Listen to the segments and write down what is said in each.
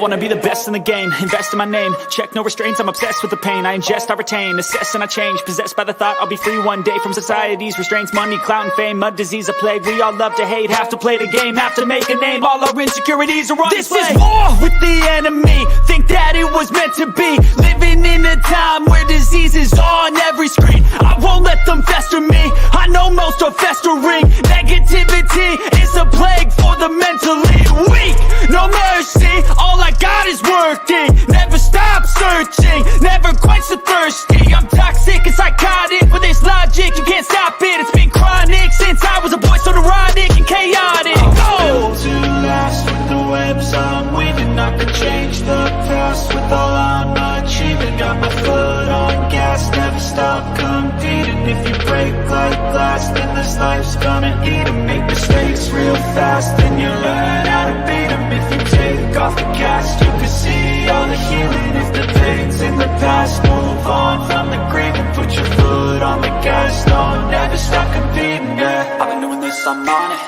wanna be the best in the game, invest in my name, check no restraints, I'm obsessed with the pain. I ingest, I retain, assess and I change, possessed by the thought I'll be free one day from society's restraints. Money, clout and fame, mud, disease, a plague. We all love to hate, have to play the game, have to make a name. All our insecurities are on display. This is war with the enemy, think that it was meant to be. Living in a time where disease is on every screen. I won't let them fester me, I know most are festering. Negativity is a plague for the mentally weak. No mercy, all I got is working. Never stop searching, never quench the thirsty. I'm toxic and psychotic, with this logic you can't stop it. It's been chronic since I was a boy, so neurotic and chaotic. I'm built to last with the webs I'm weaving. I could change the past with all I'm achieving. Got my foot on gas, never stop competing. If you break like glass, then this life's gonna eat 'em. Make mistakes real fast, then you learn how to beat 'em. If you take off the gas, you can see all the healing. If the pain's in the past, move on from the grave and put your foot on the gas. No, never stop competing, yeah. I've been doing this, I'm on it,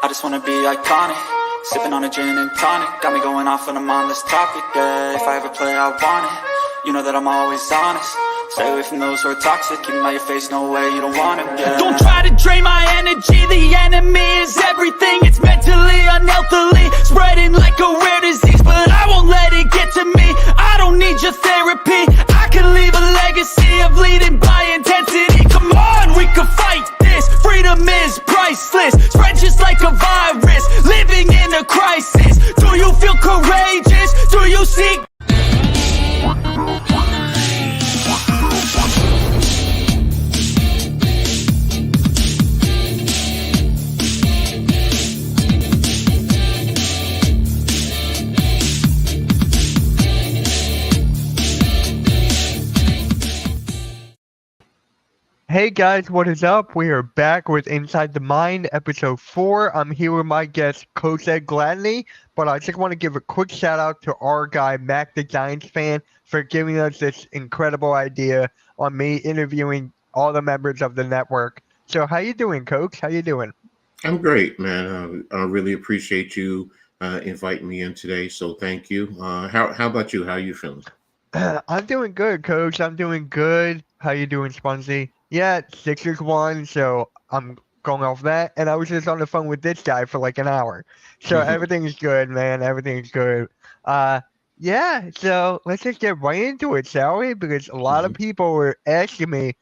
I just wanna be iconic. Sipping on a gin and tonic, got me going off when I'm on this topic, yeah. If I ever play, I want it, you know that I'm always honest. Stay away from those who are toxic, keep them out your face, no way, you don't want it, yeah. Don't try to drain my energy, the enemy is everything. It's mentally, unhealthily, spreading like a rare disease. But I won't let it get to me, I don't need your therapy. I can leave a legacy of leading by intensity. Come on, we can fight this, freedom is priceless. Spread just like a virus, living in a crisis. Do you feel courageous? Do you seek? Hey guys, what is up? We are back with Inside the Mind, episode 4. I'm here with my guest, Coach Gladney, but I just want to give a quick shout out to our guy, Mac the Giants fan, for giving us this incredible idea on me interviewing all the members of the network. So how you doing, Coach? How you doing? I'm great, man. I really appreciate you inviting me in today, so thank you. How about you? How are you feeling? I'm doing good, Coach. I'm doing good. How you doing, Spunsy? Yeah, Sixers won, so I'm going off that. And I was just on the phone with this guy for like an hour. So everything's good, man. Everything's good. Yeah, so let's just get right into it, shall we? Because a lot of people were asking me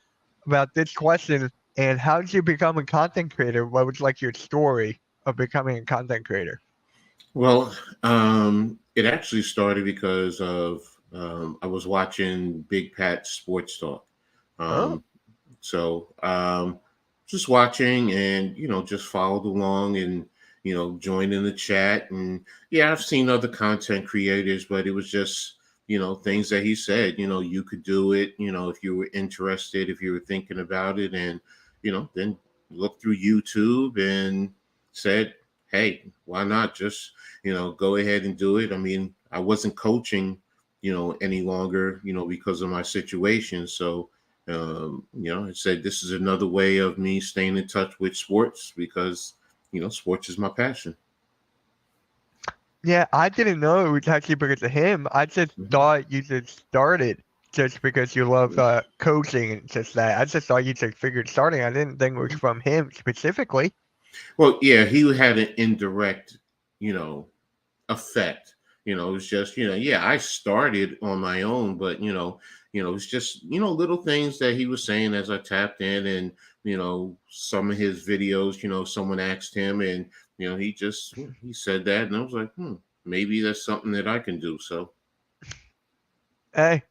about this question and how did you become a content creator? What was like your story of becoming a content creator? Well, it actually started because of I was watching Big Pat Sports Talk. So just watching and, just followed along and, joined in the chat. And yeah, I've seen other content creators, but it was just, things that he said, you could do it, if you were interested, if you were thinking about it, and, then looked through YouTube and said, hey, why not just, go ahead and do it. I mean, I wasn't coaching, any longer, because of my situation. So, I said, this is another way of me staying in touch with sports because, sports is my passion. Yeah, I didn't know it was actually because of him. I just thought you just started just because you love coaching and just that. I just thought you just figured starting. I didn't think it was from him specifically. Well, yeah, he had an indirect, effect. It was just, I started on my own, but, it's just, little things that he was saying as I tapped in and, some of his videos, someone asked him and, he said that. And I was like, maybe that's something that I can do. So. Hey,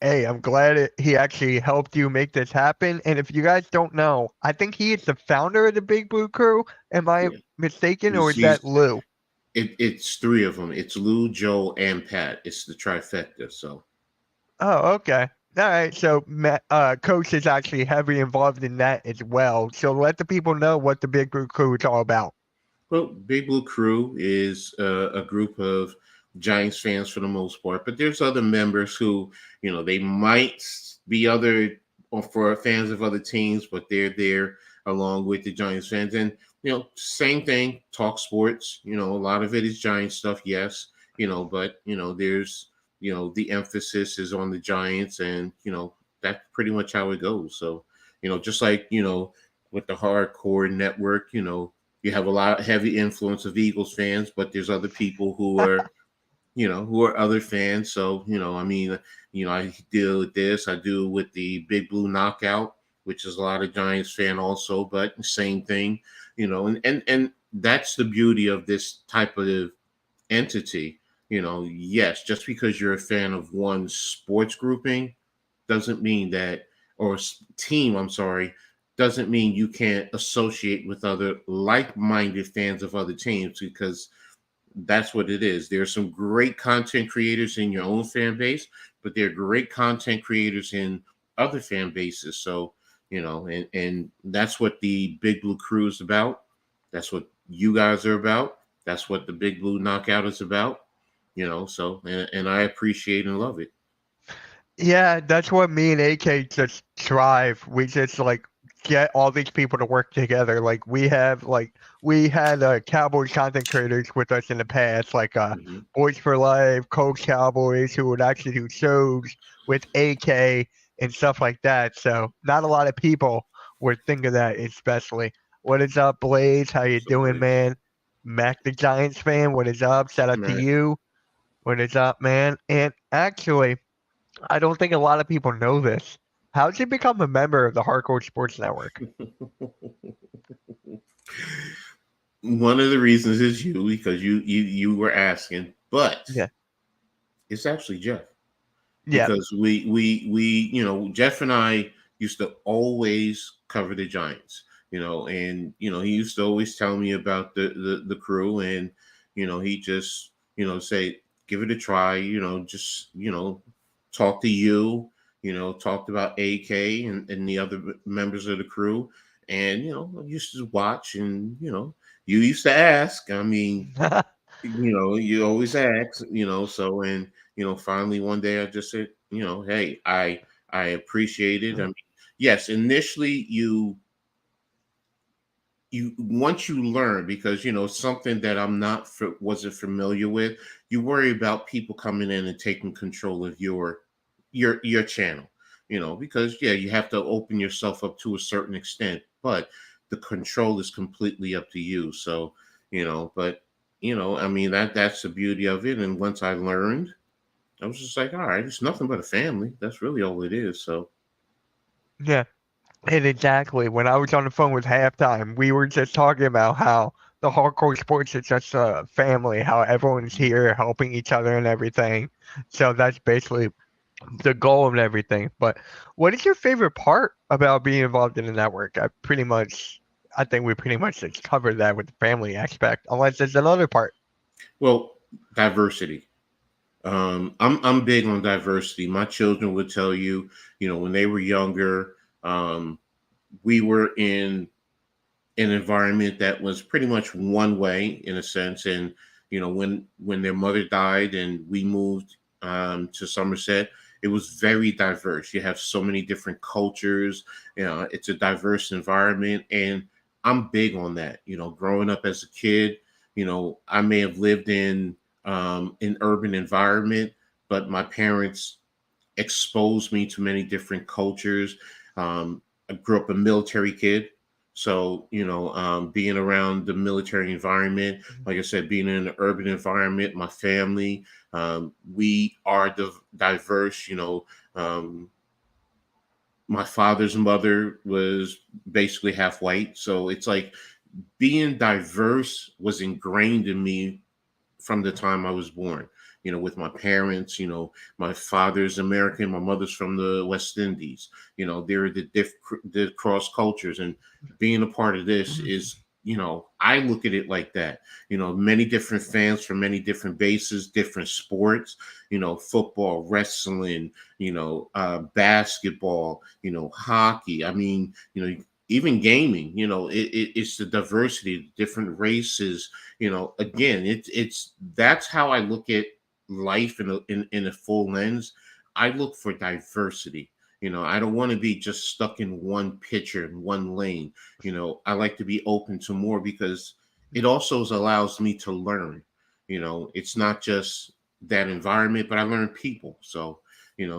I'm glad he actually helped you make this happen. And if you guys don't know, I think he is the founder of the Big Blue Crew. Am I mistaken, or is that Lou? It's three of them. It's Lou, Joe, and Pat. It's the trifecta. So. Oh, okay. All right. So, Coach is actually heavily involved in that as well. So let the people know what the Big Blue Crew is all about. Well, Big Blue Crew is a group of Giants fans for the most part, but there's other members who, they might be other or for fans of other teams, but they're there along with the Giants fans. And, same thing, talk sports, a lot of it is Giants stuff. Yes. but there's the emphasis is on the Giants, and that's pretty much how it goes. So just like with the hardcore network, you have a lot of heavy influence of Eagles fans, but there's other people who are other fans. So, I mean, I deal with this. I do with the Big Blue Knockout, which is a lot of Giants fan also, but same thing, and that's the beauty of this type of entity. Yes, just because you're a fan of one sports grouping doesn't mean that, or team, I'm sorry, doesn't mean you can't associate with other like-minded fans of other teams, because that's what it is. There's some great content creators in your own fan base, but there are great content creators in other fan bases. So, and that's what the Big Blue Crew is about. That's what you guys are about. That's what the Big Blue Knockout is about. So and I appreciate and love it. Yeah, that's what me and AK just strive. We just like get all these people to work together. Like we had Cowboys content creators with us in the past, like Mhm. Boys for Life, Coach Cowboys, who would actually do shows with AK and stuff like that. So not a lot of people would think of that, especially. What is up, Blaze? How you doing, Absolutely. man? Mac the Giants fan, what is up? Shout out to Right. you. What is up, man? And actually, I don't think a lot of people know this. How did you become a member of the Hardcore Sports Network? One of the reasons is you, because you were asking, but Yeah. it's actually Jeff. Yeah. Because we Jeff and I used to always cover the Giants, and he used to always tell me about the crew, and he just say, give it a try, just talk to you, talked about AK and the other members of the crew, and I used to watch, and you used to ask. I mean, you always ask, so, and finally one day I just said, hey, I appreciate it. I mean, yes, initially you once you learn, because something that I'm not wasn't familiar with, you worry about people coming in and taking control of your channel, because yeah, you have to open yourself up to a certain extent, but the control is completely up to you. So but I mean, that's the beauty of it. And once I learned, I was just like, all right, it's nothing but a family. That's really all it is. So Yeah. And exactly. When I was on the phone with Halftime, we were just talking about how the Hardcore Sports is just a family, how everyone's here helping each other and everything. So that's basically the goal and everything. But what is your favorite part about being involved in the network? I think we pretty much just covered that with the family aspect, unless there's another part. well, diversity. I'm big on diversity. My children would tell you, when they were younger, we were in an environment that was pretty much one way in a sense. And when their mother died and we moved to Somerset, it was very diverse. You have so many different cultures. It's a diverse environment, and I'm big on that. Growing up as a kid, I may have lived in an urban environment, but my parents exposed me to many different cultures. I grew up a military kid. So, being around the military environment, like I said, being in an urban environment, my family, we are diverse. Um, my father's mother was basically half white. So it's like being diverse was ingrained in me from the time I was born. With my parents, my father's American, my mother's from the West Indies. There are the cross cultures, and being a part of this is, I look at it like that. Many different fans from many different bases, different sports. Football, wrestling. Basketball. Hockey. I mean, even gaming. It's the diversity, different races. Again, it's that's how I look at life in a full lens. I look for diversity. I don't want to be just stuck in one picture in one lane. I like to be open to more, because it also allows me to learn. it's not just that environment, but I learned people. So,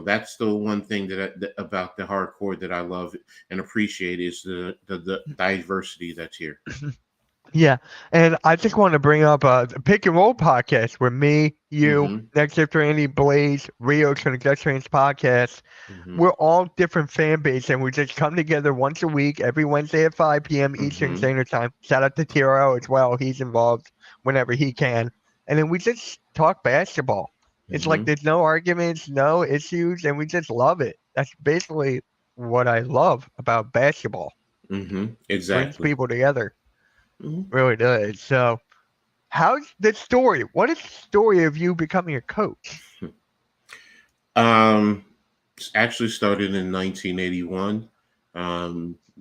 that's the one thing that about the hardcore that I love and appreciate is the diversity that's here. Yeah, and I just want to bring up the Pick and Roll podcast where me, you, Hmm. Next After Andy, Blaze, Rio, from the Just Fans podcast. Hmm. We're all different fan base, and we just come together once a week, every Wednesday at 5 p.m. Eastern Hmm. Standard Time. Shout out to TRL as well. He's involved whenever he can. And then we just talk basketball. It's like Hmm. there's no arguments, no issues, and we just love it. That's basically what I love about basketball. Hmm. Brings Exactly. people together. Hmm. Really does. So, how's the story? What is the story of you becoming a coach? Um, actually started in 1981,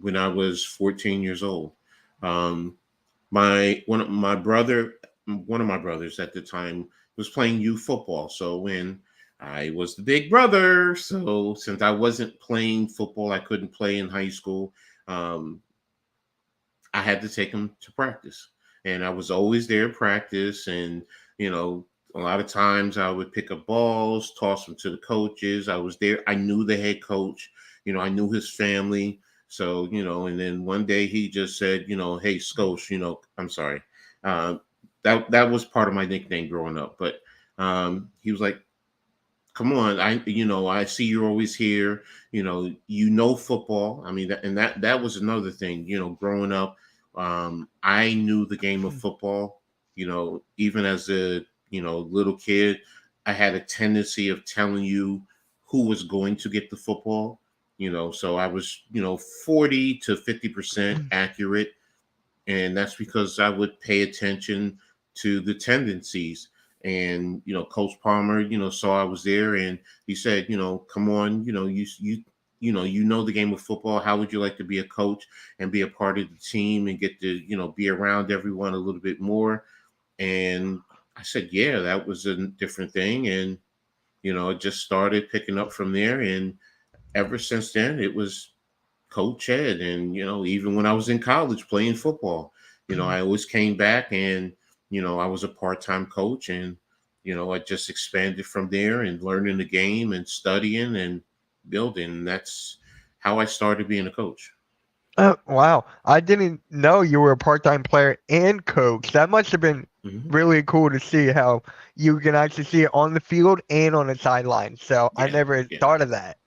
when I was 14 years old. Um, one of my brothers at the time was playing youth football. So when I was the big brother, so since I wasn't playing football, I couldn't play in high school. Um, I had to take him to practice, and I was always there at practice. And a lot of times I would pick up balls, toss them to the coaches. I was there. I knew the head coach. I knew his family. So and then one day he just said, "Hey, Skosh, I'm sorry." Um, that was part of my nickname growing up. But he was like, come on, I see you're always here. Football. I mean, that was another thing. Growing up, I knew the game of football. Even as a little kid, I had a tendency of telling you who was going to get the football. So I was 40 to 50% accurate, and that's because I would pay attention to the tendencies. And Coach Palmer, saw I was there, and he said, come on, you know the game of football. How would you like to be a coach and be a part of the team and get to be around everyone a little bit more? And I said, yeah, that was a different thing, and it just started picking up from there. And ever since then, it was Coach Ed. And even when I was in college playing football, I always came back, and I was a part-time coach, and I just expanded from there and learning the game and studying and building. That's how I started being a coach. Wow, I didn't know you were a part-time player and coach. That must have been Hmm. really cool to see how you can actually see it on the field and on the sideline. So I Yeah, never yeah, thought of that.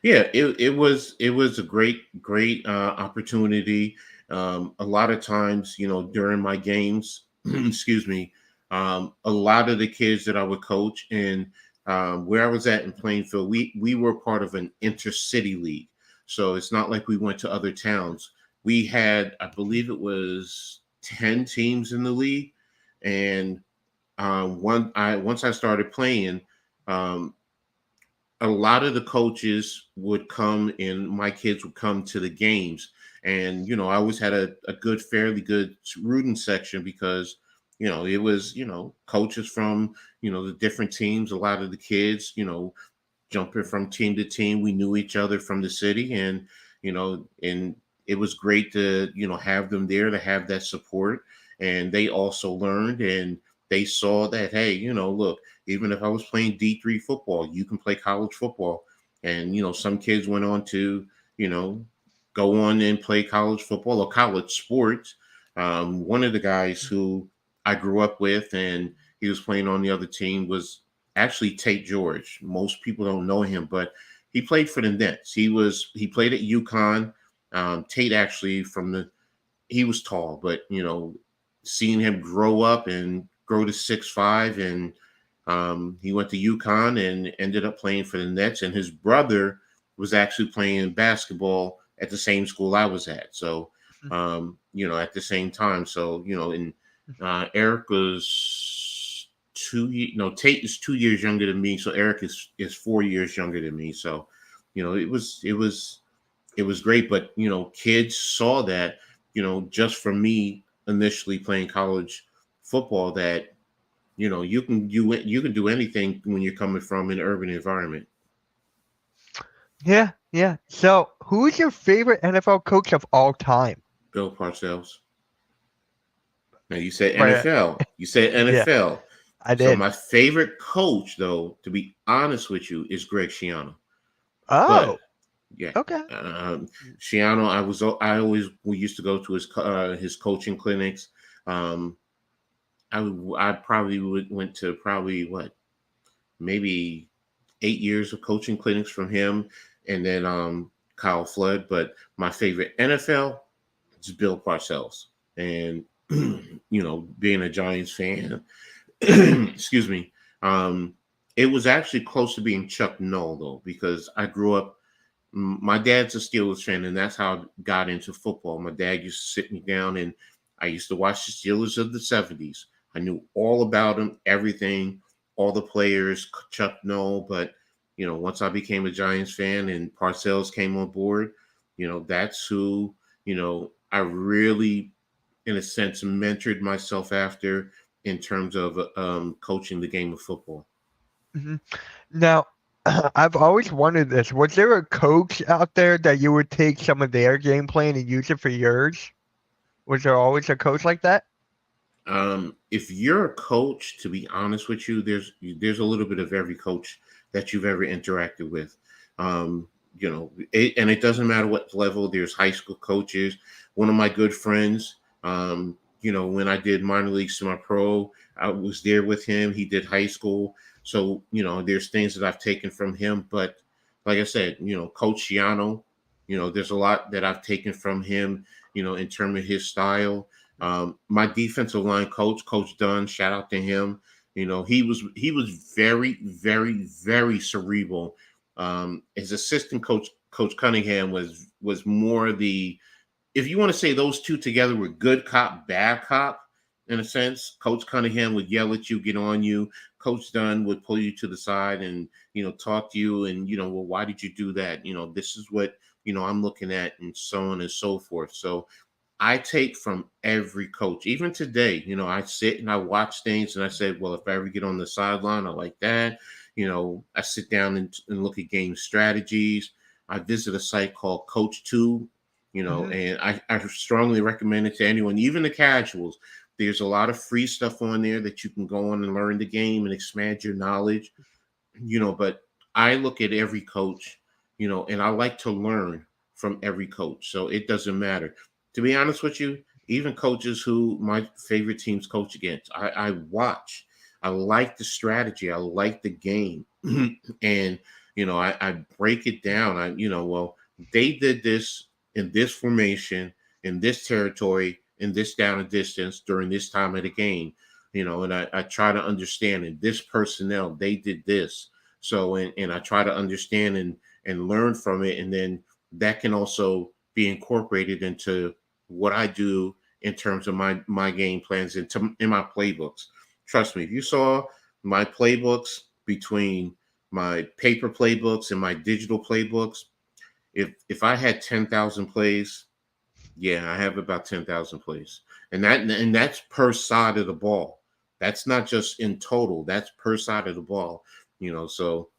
yeah. It was a great opportunity. A lot of times, during my games, excuse me, a lot of the kids that I would coach, and where I was at in Plainfield, we were part of an intercity league. So it's not like we went to other towns. We had, I believe it was 10 teams in the league, and once I started playing, um, a lot of the coaches would come and my kids would come to the games. And I always had a fairly good rooting section, because it was coaches from the different teams. A lot of the kids jumping from team to team, we knew each other from the city. And it was great to have them there, to have that support. And they also learned, and they saw that, hey, look, even if I was playing D3 football, you can play college football. And some kids went on to you know go on and play college football or college sports. One of the guys who I grew up with, and he was playing on the other team, was actually Tate George. Most people don't know him, but he played for the Nets. He played at UConn. Tate actually he was tall, but seeing him grow up and grow to 6'5", and he went to UConn and ended up playing for the Nets. And his brother was actually playing basketball at the same school I was at. So at the same time. So and Eric was Tate is 2 years younger than me, so Eric is 4 years younger than me. So it was great. But kids saw that just from me initially playing college football, that you can do anything when you're coming from an urban environment. Yeah, yeah. So who's your favorite NFL coach of all time? Bill Parcells. Now you said Right. NFL. You said Yeah. NFL. I So did. my favorite coach, though, to be honest with you, is Greg Schiano. But Oh, yeah, okay. Schiano, I always we used to go to his coaching clinics. Um, I probably went to probably what, maybe 8 years of coaching clinics from him, and then Kyle Flood. But my favorite NFL is Bill Parcells, and being a Giants fan, excuse me, um, it was actually close to being Chuck Noll though, because I grew up. My dad's a Steelers fan, and that's how I got into football. My dad used to sit me down, and I used to watch the Steelers of the '70s. I knew all about them, everything, all the players, Chuck Noll. But once I became a Giants fan and Parcells came on board, that's who I really, in a sense, mentored myself after in terms of coaching the game of football. Hmm. Now, I've always wondered this. Was there a coach out there that you would take some of their game plan and use it for yours? Was there always a coach like that? If you're a coach, to be honest with you, there's a little bit of every coach that you've ever interacted with. And it doesn't matter what level. There's high school coaches. One of my good friends, when I did minor leagues to my pro, I was there with him. He did high school, so there's things that I've taken from him. But like I said, Coach Shiano, there's a lot that I've taken from him. In terms of his style. My defensive line coach, Coach Dunn, shout out to him. He was very, very, very cerebral. His assistant coach, Coach Cunningham, was more the, if you want to say those two together were good cop, bad cop, in a sense. Coach Cunningham would yell at you, get on you. Coach Dunn would pull you to the side and talk to you and well, why did you do that? This is what I'm looking at, and so on and so forth. So I take from every coach. Even today, I sit and I watch things and I say, well, if I ever get on the sideline, I like that. I sit down and look at game strategies. I visit a site called Coach Two, Hmm. and I strongly recommend it to anyone, even the casuals. There's a lot of free stuff on there that you can go on and learn the game and expand your knowledge, but I look at every coach, and I like to learn from every coach. So it doesn't matter. To be honest with you, even coaches who my favorite teams coach against, I watch. I like the strategy. I like the game. And, I break it down. Well, they did this in this formation, in this territory, in this down and distance during this time of the game. And I try to understand, and this personnel, they did this. So, and I try to understand and learn from it. And then that can also be incorporated into what I do in terms of my game plans and in my playbooks. Trust me, if you saw my playbooks between my paper playbooks and my digital playbooks, if I had 10,000 plays, yeah, I have about 10,000 plays. And that's per side of the ball. That's not just in total, that's per side of the ball. So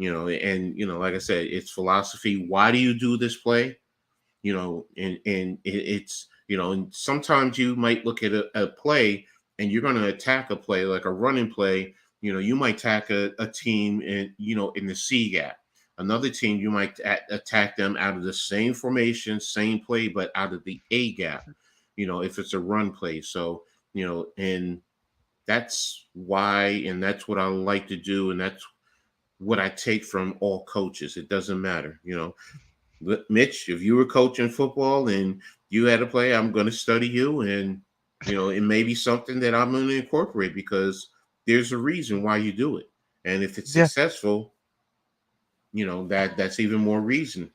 like I said, it's philosophy. Why do you do this play? It's and sometimes you might look at a play and you're going to attack a play like a running play. You might attack a team in the C gap. Another team, you might attack them out of the same formation, same play, but out of the A gap, if it's a run play. So, and that's why, and that's what I like to do. And that's what I take from all coaches. It doesn't matter, Mitch, if you were coaching football and you had to play, I'm going to study you. And, it may be something that I'm going to incorporate because there's a reason why you do it. And if it's Yeah, successful, that's even more reason.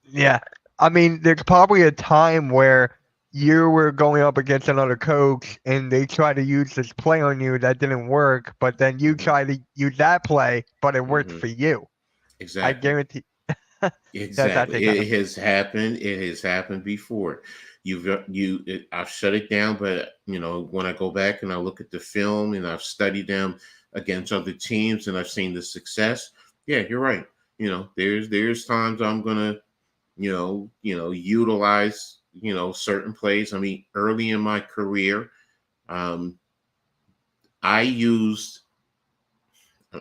yeah. I mean, there's probably a time where you were going up against another coach and they tried to use this play on you that didn't work, but then you Hmm. tried to use that play, but it worked Hmm. for you. I Exactly. guarantee that's Exactly. actually kind of. It has happened. It has happened before. I've shut it down, but when I go back and I look at the film and I've studied them against other teams and I've seen the success. Yeah, you're right. There's times I'm gonna, utilize, certain plays. I mean, early in my career, um, I used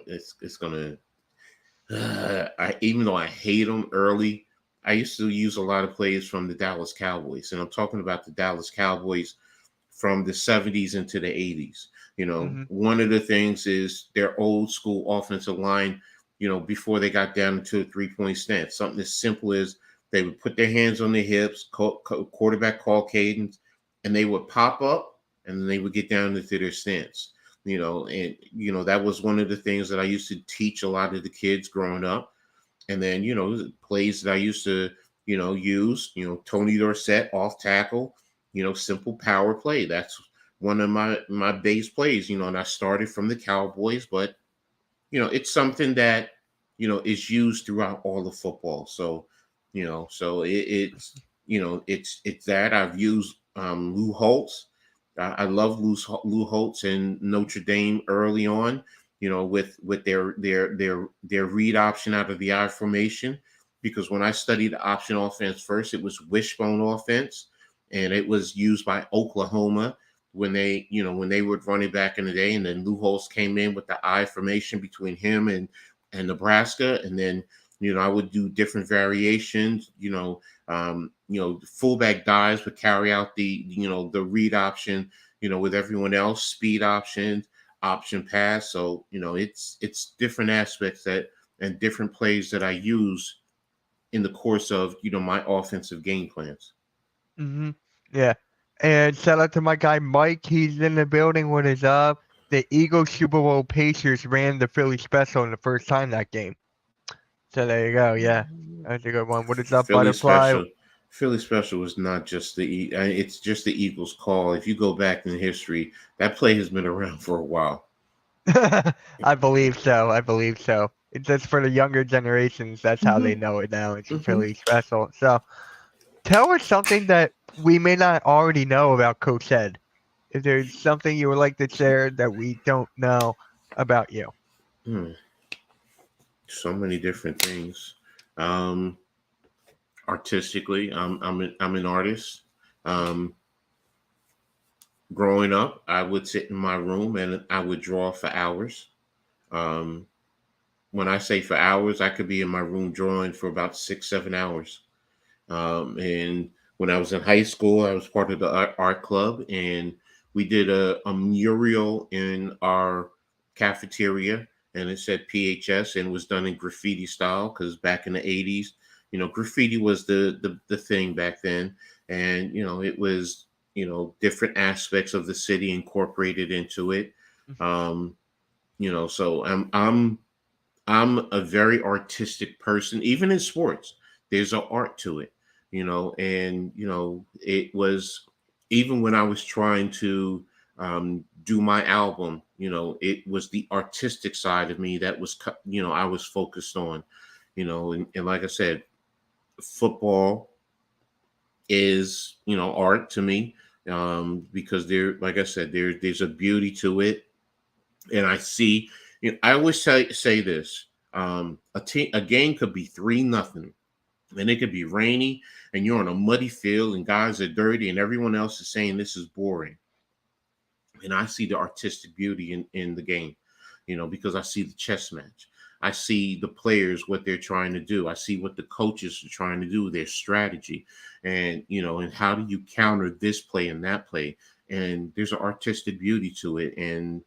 it's gonna I even though I hate them early, I used to use a lot of plays from the Dallas Cowboys, and I'm talking about the Dallas Cowboys from the 70s into the 80s. Mm-hmm. One of the things is their old school offensive line, before they got down into a 3-point stance. Something as simple as they would put their hands on their hips, quarterback call cadence, and they would pop up and then they would get down into their stance. And that was one of the things that I used to teach a lot of the kids growing up. And then, plays that I used to, use, Tony Dorsett off tackle, simple power play. That's one of my base plays, and I started from the Cowboys, but it's something that, is used throughout all of football. So, it's that I've used Lou Holtz. I love Lou Holtz and Notre Dame early on, with their read option out of the I formation, because when I studied the option offense first, it was wishbone offense, and it was used by Oklahoma when they would run it back in the day, and then Lou Holtz came in with the I formation between him and Nebraska, and then I would do different variations. Fullback dives would carry out the read option, with everyone else, speed options, option pass. So it's different aspects that and different plays that I use in the course of my offensive game plans. Mm-hmm. Yeah. And shout out to my guy Mike. He's in the building. What is up? The Eagles Super Bowl Pacers ran the Philly special in the first time that game. So there you go. Yeah, that's a good one. What is up, Philly Butterfly? special. Philly special was not just it's just the Eagles call. If you go back in history, that play has been around for a while. I believe so. I believe so. It's just for the younger generations. That's how they know it now. It's a Philly special. So tell us something that we may not already know about Coach Ed. If there's something you would like to share that we don't know about you. So many different things. Artistically, I'm an artist. Growing up, I would sit in my room and I would draw for hours. When I say for hours, I could be in my room drawing for about 6-7 hours. And when I was in high school, I was part of the art club, and we did a mural in our cafeteria, and it said PHS, and was done in graffiti style, because back in the 80s, graffiti was the thing back then. And, it was, different aspects of the city incorporated into it. So I'm a very artistic person. Even in sports, there's an art to it, and it was, even when I was trying to do my album, it was the artistic side of me that was, I was focused on, and like I said, football is, art to me, because like I said, there's a beauty to it. And I see, I always say this, a game could be 3-0, and it could be rainy, and you're on a muddy field, and guys are dirty, and everyone else is saying this is boring. And I see the artistic beauty in the game, because I see the chess match. I see the players, what they're trying to do. I see what the coaches are trying to do, their strategy, and and how do you counter this play and that play. And there's an artistic beauty to it. And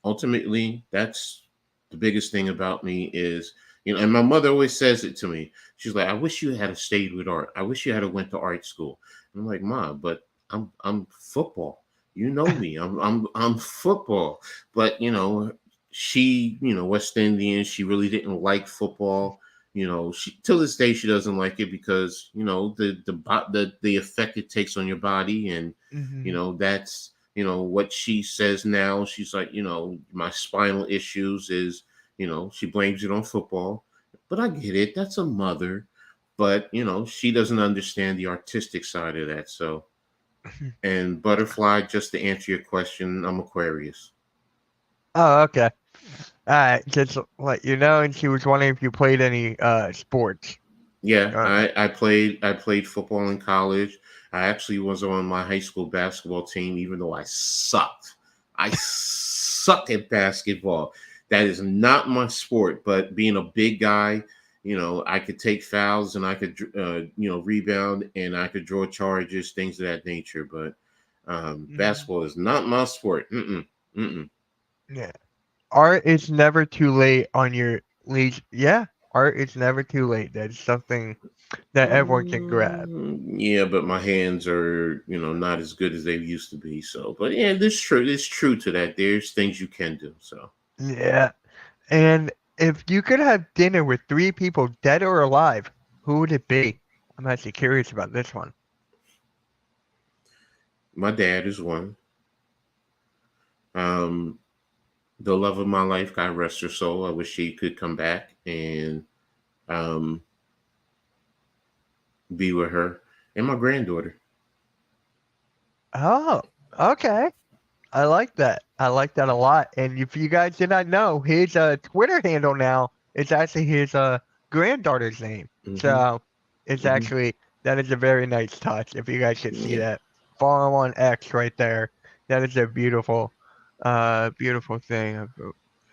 ultimately, that's the biggest thing about me is, and my mother always says it to me. She's like, I wish you had stayed with art. I wish you had went to art school. And I'm like, Mom, but I'm football. You know me. I'm football. But she, West Indian, she really didn't like football. She, till this day, she doesn't like it because the effect it takes on your body, and that's what she says now. She's like, my spinal issues is, she blames it on football. But I get it. That's a mother. But, she doesn't understand the artistic side of that. So, and Butterfly, just to answer your question, I'm Aquarius. Oh, okay. All right, just let you know. And she was wondering if you played any sports. Yeah, I played football in college. I actually was on my high school basketball team, even though I sucked. I suck at basketball. That is not my sport. But being a big guy, I could take fouls and I could, rebound and I could draw charges, things of that nature. But Mm, basketball is not my sport. Mm-mm. yeah. Art is never too late on your leash. Yeah, art is never too late. That's something that everyone can grab. Yeah, but my hands are, not as good as they used to be. So, but yeah, this true. It's true to that. There's things you can do. So, Yeah. And if you could have dinner with three people, dead or alive, who would it be? I'm actually curious about this one. my dad is one. Um, the love of my life, God rest her soul. I wish she could come back and um, be with her, and my granddaughter. Oh, okay. I like that. I like that a lot. And if you guys did not know, his Twitter handle now is actually his granddaughter's name. Hmm. So it's Hmm. actually that is a very nice touch. If you guys could see Yeah, that, follow on X right there. That is a beautiful, beautiful thing.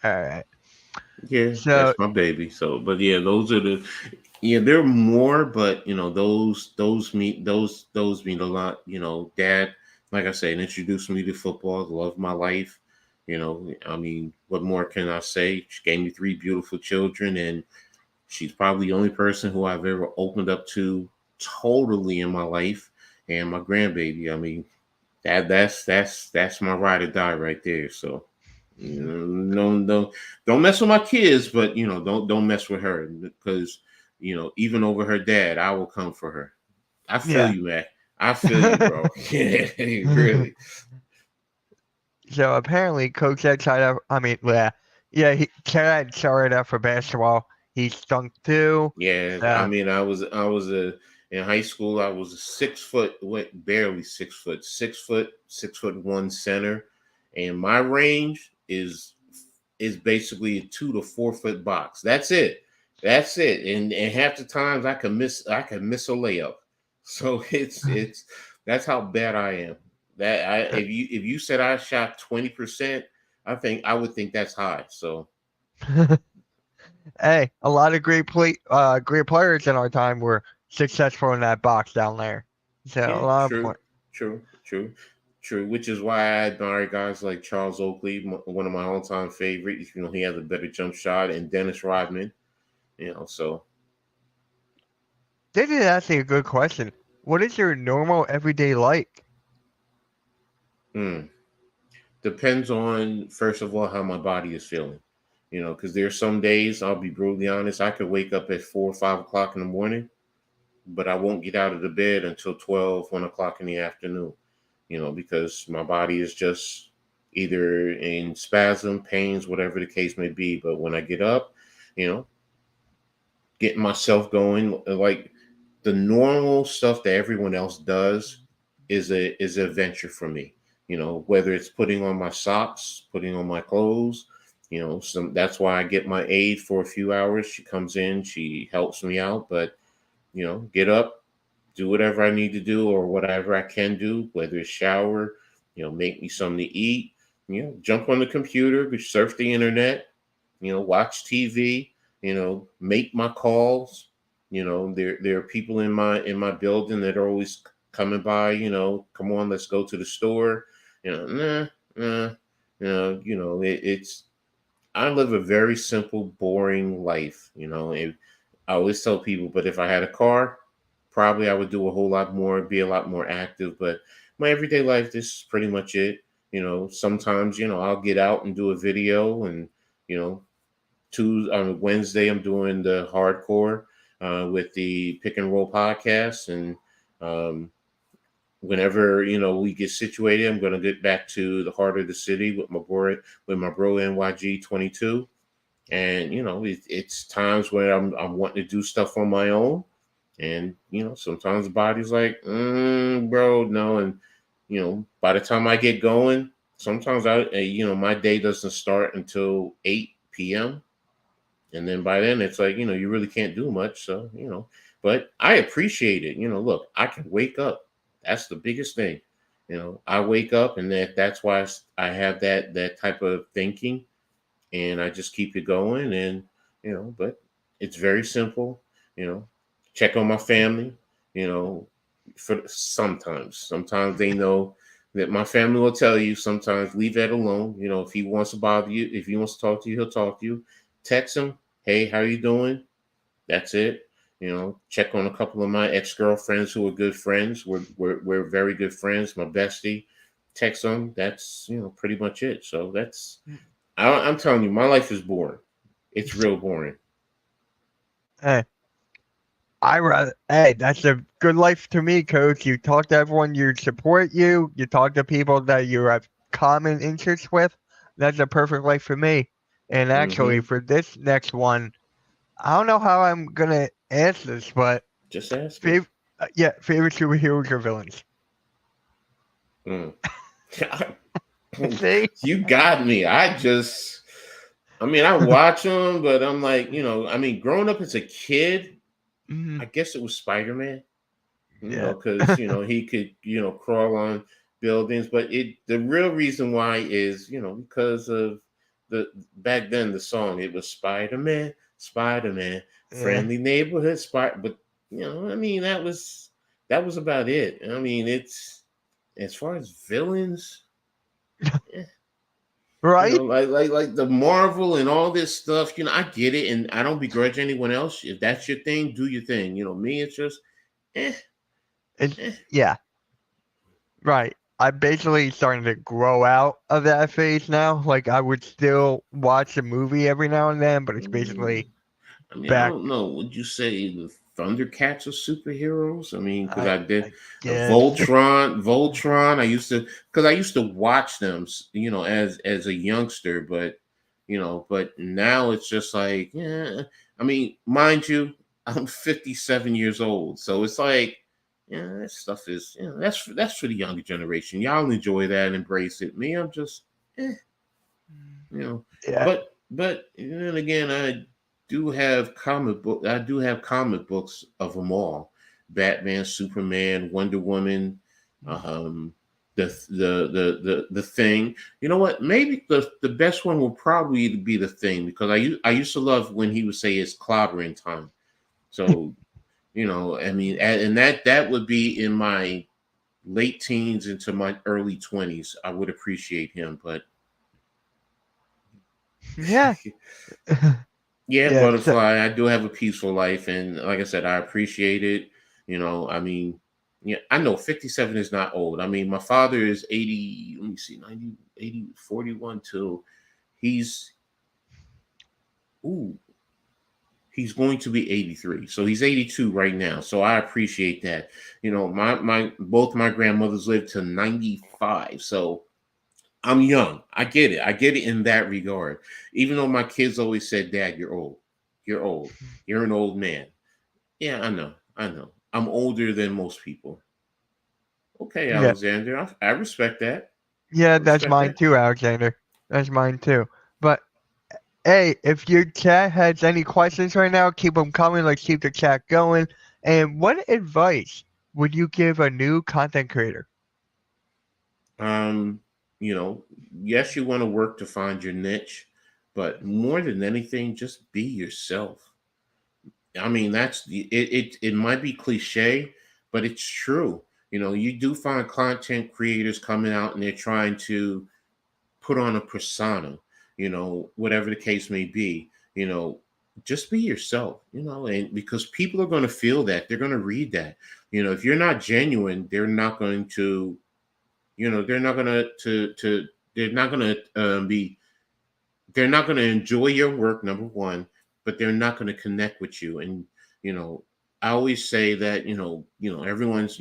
All right. yeah, So that's my baby. So, but yeah, those are the. Yeah, there are more, but those mean a lot. Dad, like I said, introduced me to football, the love of my life. I mean, what more can I say? She gave me three beautiful children, and she's probably the only person who I've ever opened up to totally in my life. And my grandbaby, I mean, that's my ride or die right there. So, don't mess with my kids, but don't mess with her because even over her dad, I will come for her. I feel yeah. you, man. I feel you, bro. Yeah, really. So apparently, Coach Ed tried out. I mean, yeah, Chad started out for basketball. He stunk too. Yeah, I So mean, I was in high school. I was a 6 foot, went barely 6 foot, 6 foot, 6 foot one center, and my range is basically a 2 to 4 foot box. That's it. That's it. And half the times I can miss a layup. So it's that's how bad I am. That I if you said I shot 20%, I would think that's high. So hey, a lot of great players in our time were successful in that box down there. So a yeah, lot of true, point. true, true, true. Which is why I admire guys like Charles Oakley, one of my all-time favorites. He has a better jump shot, and Dennis Rodman. So This is actually a good question. What is your normal everyday like? hmm, depends on first of all how my body is feeling. Because there's some days I'll be brutally honest. I could wake up at 4 or 5 o'clock in the morning, but I won't get out of the bed until 1 o'clock in the afternoon. Because my body is just either in spasm, pains, whatever the case may be. But when I get up, you know, getting myself going, like the normal stuff that everyone else does is a venture for me. Whether it's putting on my socks, putting on my clothes, that's why I get my aide for a few hours. She comes in, she helps me out, but get up, do whatever I need to do or whatever I can do, whether it's shower, make me something to eat, jump on the computer, surf the internet, watch TV, make my calls. There are people in my building that are always coming by, come on, let's go to the store. Nah, it's I live a very simple, boring life. I always tell people, but if I had a car, probably I would do a whole lot more, be a lot more active. But my everyday life, this is pretty much it. Sometimes, I'll get out and do a video and, you know, on Wednesday, I'm doing the hardcore with the Pick and Roll podcast. And um, whenever, we get situated, I'm going to get back to the heart of the city with my bro NYG 22. And it's times where I'm wanting to do stuff on my own, and sometimes the body's like, bro, no. And by the time I get going, sometimes my day doesn't start until 8 p.m. And then by then it's like you really can't do much. So but I appreciate it. Look, I can wake up. That's the biggest thing. I wake up, and that's why I have that type of thinking, and I just keep it going. And but it's very simple. You know, check on my family. You know, for sometimes they know that my family will tell you. Sometimes leave that alone. If he wants to bother you, if he wants to talk to you, he'll talk to you. Text him, hey, how you doing? That's it. Check on a couple of my ex-girlfriends who are good friends. We're very good friends. My bestie, text them. That's pretty much it. So I'm telling you, my life is boring. It's real boring. Hey, hey, that's a good life to me, Coach. You talk to everyone you support you. You talk to people that you have common interests with. That's a perfect life for me. And actually, Hmm. for this next one, I don't know how I'm gonna answer this, but Just ask me. favorite, favorite superheroes or villains? Mm. See? You got me. I mean, I watch them, but I'm like, growing up as a kid, Hmm. I guess it was Spider-Man. Yeah. Because he could crawl on buildings, but the real reason why is because of the back then the song, it was Spider-Man, Spider-Man, Yeah. friendly neighborhood spot. But I mean, that was about it. I mean, it's as far as villains, eh, Right? like the Marvel and all this stuff. I get it, and I don't begrudge anyone else. If that's your thing, do your thing. Me, it's just eh, It's, eh. yeah. Right. I'm basically starting to grow out of that phase now. Like I would still watch a movie every now and then, but it's Mm. basically I mean, I back. don't know. Would you say the Thundercats are superheroes? I mean, because I I did I guess. Voltron. I used to watch them, as a youngster, but now it's just like, yeah. I mean, mind you, I'm 57 years old, so it's like, yeah, that stuff is, that's for the younger generation. Y'all enjoy that, embrace it. Me, I'm just, eh, you know. Yeah. But then again, I do have comic books of them all: Batman, Superman, Wonder Woman, um, the Thing. You know what? Maybe the best one will probably be the Thing, because I used to love when he would say it's clobbering time. So I mean, and that would be in my late teens into my early 20s. I would appreciate him, but Yeah. yeah, Yeah. butterfly. I do have a peaceful life, and like I said, I appreciate it. I mean, yeah, I know 57 is not old. I mean, my father is 80. Let me see, 90, 80, 41 till he's ooh, he's going to be 83. So he's 82 right now. So I appreciate that. My both my grandmothers lived to 95. So I'm young. I get it. I get it in that regard. Even though my kids always said, "Dad, you're old. You're old. You're an old man." Yeah, I know. I know. I'm older than most people. Okay, Yeah. Alexander. I respect that. Yeah. I That's respect mine that. too, Alexander. That's mine too. But hey, if your chat has any questions right now, keep them coming. Let's keep the chat going. And what advice would you give a new content creator? Um, you know, yes, you want to work to find your niche, but more than anything, just be yourself. I mean, it might be cliche, but it's true. You do find content creators coming out and they're trying to put on a persona, whatever the case may be, just be yourself, and because people are going to feel that, they're going to read that. If you're not genuine, they're not going to they're not going to they're not going to enjoy your work, number one, but they're not going to connect with you. And you know I always say that everyone's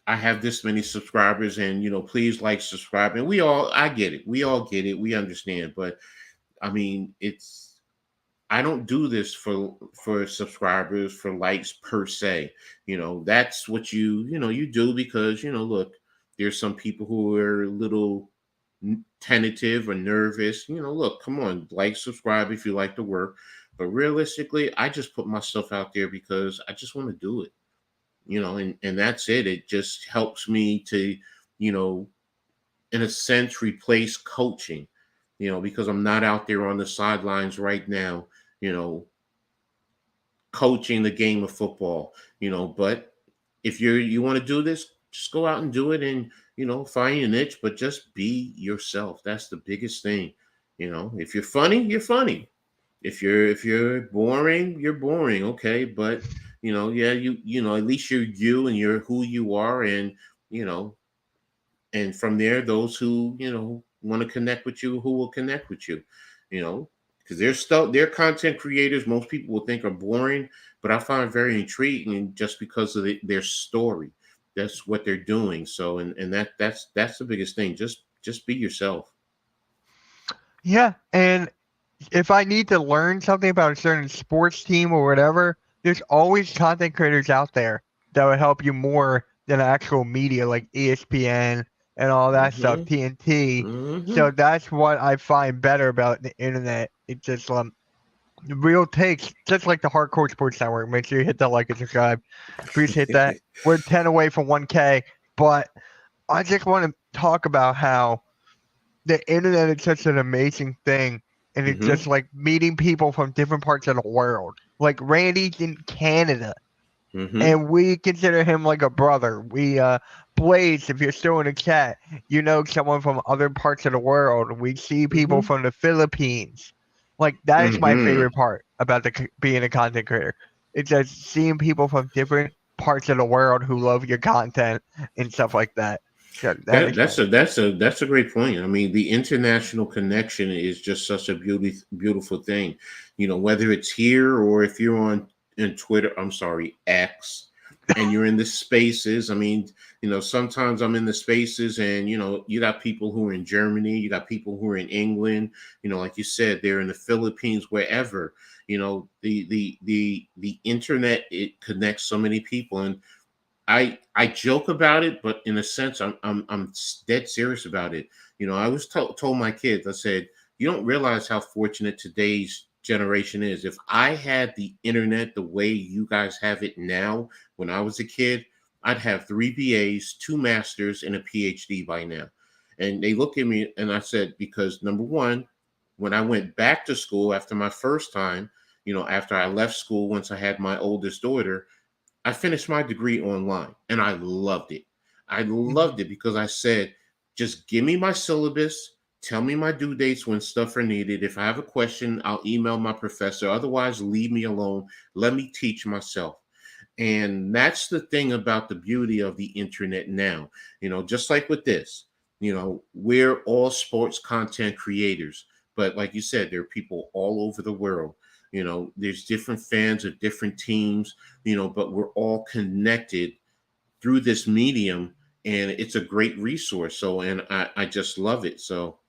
I have this many subscribers, and please like, subscribe. And I get it. We all get it. We understand. But I mean, I don't do this for subscribers, for likes per se. That's what you do because look, there's some people who are a little tentative or nervous. Look, come on, like, subscribe if you like the work. But realistically, I just put myself out there because I just want to do it. and that's it. It just helps me to, you know, in a sense, replace coaching, because I'm not out there on the sidelines right now, you know, coaching the game of football, but if you want to do this, just go out and do it, and find your niche, but just be yourself. That's the biggest thing. If you're funny, you're funny. If you're boring, you're boring. Okay, but yeah, at least you're you, and you're who you are, and you know and from there, those who want to connect with you, who will connect with you, you know because they're content creators most people will think are boring, but I find very intriguing just because of their story. That's what they're doing. So, and that's the biggest thing. Just be yourself. Yeah, and if I need to learn something about a certain sports team or whatever, there's always content creators out there that will help you more than actual media like ESPN and all that stuff, Hmm. TNT. Hmm. So that's what I find better about the internet. It's just the real takes, just like the Hardcore Sports Network. Make sure you hit that like and subscribe. Appreciate that. We're 10 away from 1K, but I just want to talk about how the internet is such an amazing thing, and it's just Hmm. like meeting people from different parts of the world. Like Randy's in Canada, Hmm. and we consider him like a brother. Blaze, if you're still in the chat, you know someone from other parts of the world. We see people Hmm. from the Philippines. Like that is my Hmm. favorite part about being a content creator. It's just seeing people from different parts of the world who love your content and stuff like that. So that That makes me. that's a great point. I mean, the international connection is just such a beautiful thing. Whether it's here or if you're on in Twitter, I'm sorry, X, and you're in the spaces. I mean, sometimes I'm in the spaces, and you got people who are in Germany, you got people who are in England. Like you said, they're in the Philippines, wherever. The internet, it connects so many people, and I joke about it, but in a sense, I'm dead serious about it. I was told my kids, I said, you don't realize how fortunate today's generation is. If I had the internet the way you guys have it now, when I was a kid, I'd have 3 BAs, 2 masters, and a PhD by now. And they look at me, and I said, because number one, when I went back to school after my first time, after I left school, once I had my oldest daughter, I finished my degree online, and I loved it. I loved it because I said, just give me my syllabus, tell me my due dates when stuff are needed. If I have a question, I'll email my professor. Otherwise, leave me alone. Let me teach myself. And that's the thing about the beauty of the internet now. Just like with this, we're all sports content creators. But like you said, there are people all over the world. There's different fans of different teams, but we're all connected through this medium, and it's a great resource. So, and I just love it. So,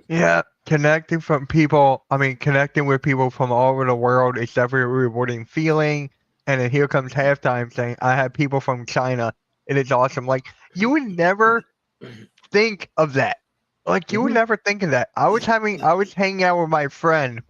Yeah, connecting with people from all over the world is definitely a rewarding feeling. And then here comes halftime saying, I have people from China. It is awesome. Like, you would never think of that. Like, you would mhm, never think of that. I was hanging out with my friend,